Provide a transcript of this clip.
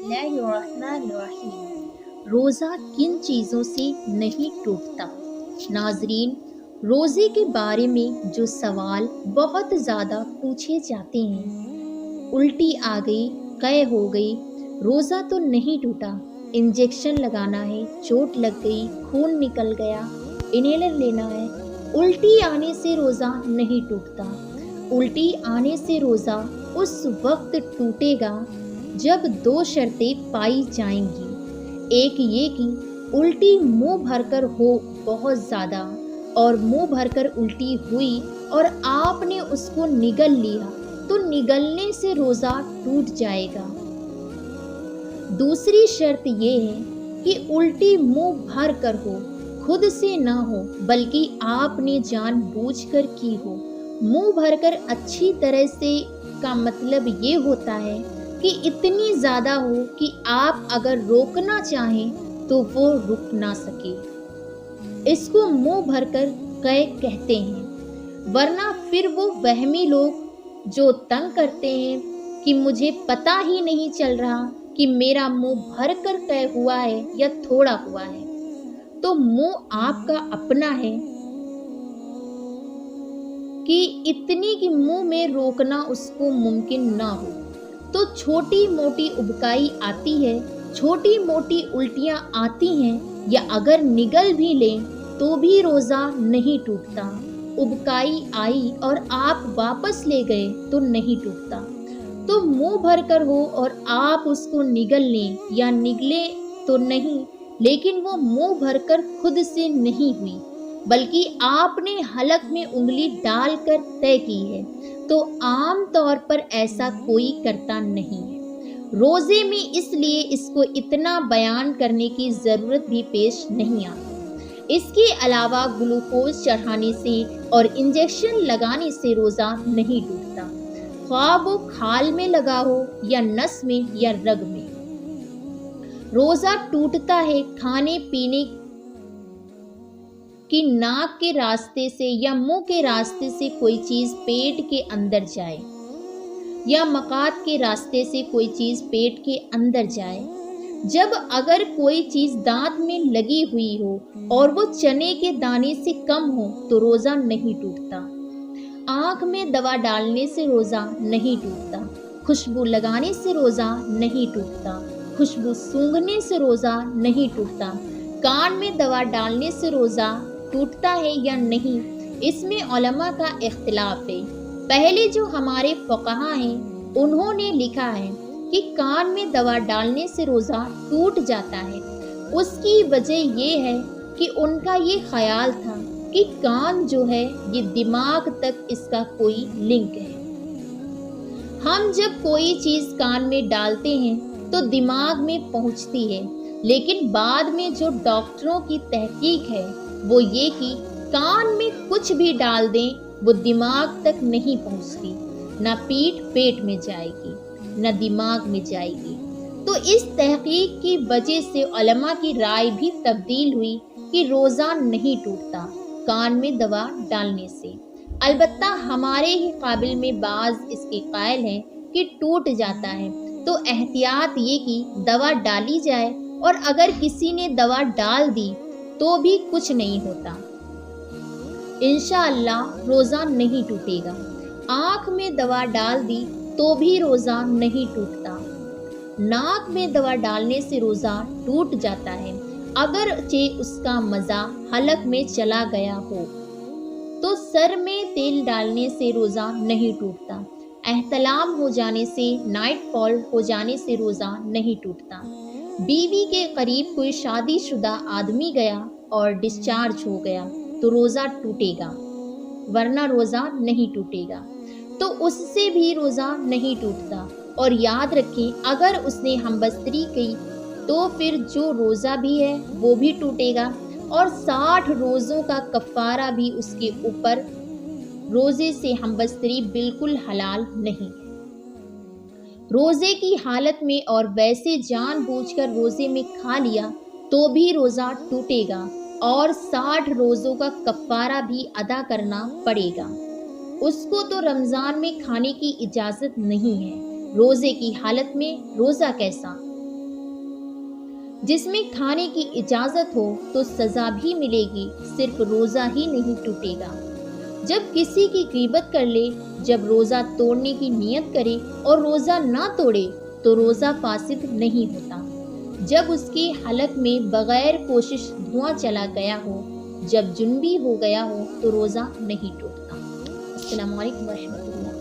बिस्मिल्लाहिर्रहमानिर्रहीम। रोज़ा किन चीज़ों से नहीं टूटता? नाज़रीन, रोज़े के बारे में जो सवाल बहुत ज़्यादा पूछे जाते हैं, उल्टी आ गई, क़य हो गई, रोज़ा तो नहीं टूटा, इंजेक्शन लगाना है, चोट लग गई, खून निकल गया, इन्हेलर लेना है, उल्टी आने से रोज़ा नहीं टूटता। उल्टी आने से रोज़ा उस वक्त टूटेगा जब दो शर्तें पाई जाएंगी। एक ये कि उल्टी मुंह भरकर हो बहुत ज़्यादा, और मुंह भरकर उल्टी हुई और आपने उसको निगल लिया तो निगलने से रोज़ा टूट जाएगा। दूसरी शर्त ये है कि उल्टी मुंह भर कर हो, खुद से ना हो, बल्कि आपने जानबूझकर की हो। मुंह भरकर अच्छी तरह से का मतलब ये होता है कि इतनी ज़्यादा हो कि आप अगर रोकना चाहें तो वो रुक ना सके। इसको मुंह भरकर क़य कहते हैं। वरना फिर वो वहमी लोग जो तंग करते हैं कि मुझे पता ही नहीं चल रहा कि मेरा मुंह भरकर क़य हुआ है या थोड़ा हुआ है, तो मुंह आपका अपना है कि इतनी कि मुंह में रोकना उसको मुमकिन ना हो। तो छोटी मोटी उबकाई आती है, छोटी मोटी उल्टियाँ आती हैं, या अगर निगल भी लें तो भी रोज़ा नहीं टूटता। उबकाई आई और आप वापस ले गए तो नहीं टूटता। तो मुंह भर कर हो और आप उसको निगल लें या निगले तो नहीं, लेकिन वो मुंह भरकर खुद से नहीं हुई, बल्कि आपने हलक में उंगली डालकर तय की है, तो आम तौर पर ऐसा कोई करता नहीं है। रोज़े में इसलिए इसको इतना बयान करने की ज़रूरत भी पेश नहीं आती। इसके अलावा ग्लूकोज चढ़ाने से और इंजेक्शन लगाने से रोज़ा नहीं टूटता, ख्वाह वो खाल में लगा हो या नस में या रग में। रोज़ा टूटता है खाने पीने कि नाक के रास्ते से या मुंह के रास्ते से कोई चीज़ पेट के अंदर जाए, या मकात के रास्ते से कोई चीज़ पेट के अंदर जाए। जब अगर कोई चीज़ दांत में लगी हुई हो और वो चने के दाने से कम हो तो रोज़ा नहीं टूटता। आँख में दवा डालने से रोज़ा नहीं टूटता। खुशबू लगाने से रोज़ा नहीं टूटता। खुशबू सूंघने से रोज़ा नहीं टूटता। कान में दवा डालने से रोज़ा टूटता है या नहीं, इसमें उलमा का इख्तिलाफ है। पहले जो हमारे फ़ुक़हा हैं उन्होंने लिखा है कि कान में दवा डालने से रोज़ा टूट जाता है। उसकी वजह ये है कि उनका ये ख्याल था कि कान जो है ये दिमाग तक इसका कोई लिंक है। हम जब कोई चीज़ कान में डालते हैं तो दिमाग में पहुंचती है, लेकिन बाद में जो डॉक्टरों की तहकीक है वो ये कि कान में कुछ भी डाल दें वो दिमाग तक नहीं पहुंचती, ना पीठ पेट में जाएगी न दिमाग में जाएगी। तो इस तहकीक की वजह से उलमा की राय भी तब्दील हुई कि रोज़ा नहीं टूटता कान में दवा डालने से। अलबत्ता हमारे ही काबिल में बाज़ इसके कायल हैं कि टूट जाता है, तो एहतियात ये कि दवा डाली जाए, और अगर किसी ने दवा डाल दी तो भी कुछ नहीं होता। इंशाअल्लाह रोज़ा नहीं टूटेगा। आँख में दवा डाल दी तो भी रोज़ा नहीं टूटता। नाक में दवा डालने से रोज़ा टूट जाता है, अगरचे उसका मज़ा हलक में चला गया हो। तो सर में तेल डालने से रोज़ा नहीं टूटता। एहतलाम हो जाने से, नाइट फॉल हो जाने से रोज़ा नहीं टूटता। बीवी के करीब कोई शादीशुदा आदमी गया और डिस्चार्ज हो गया तो रोज़ा टूटेगा, वरना रोज़ा नहीं टूटेगा। तो उससे भी रोज़ा नहीं टूटता। और याद रखें, अगर उसने हमबस्तरी की तो फिर जो रोज़ा भी है वो भी टूटेगा, और 60 रोज़ों का कफ़ारा भी उसके ऊपर। रोज़े से हमबस्तरी बिल्कुल हलाल नहीं है। रोज़े की हालत में और वैसे जानबूझकर रोज़े में खा लिया तो भी रोज़ा टूटेगा, और 60 रोज़ों का कफ़ारा भी अदा करना पड़ेगा। उसको तो रमज़ान में खाने की इजाज़त नहीं है, रोज़े की हालत में रोज़ा कैसा। جس میں کھانے کی اجازت ہو تو سزا بھی ملے گی، صرف روزہ ہی نہیں ٹوٹے گا۔ جب کسی کی غیبت کر لے، جب روزہ توڑنے کی نیت کرے اور روزہ نہ توڑے تو روزہ فاسد نہیں ہوتا۔ جب اس کے حلق میں بغیر کوشش دھواں چلا گیا ہو، جب جنبی ہو گیا ہو تو روزہ نہیں ٹوٹتا۔ السلام علیکم ورحمۃ اللہ۔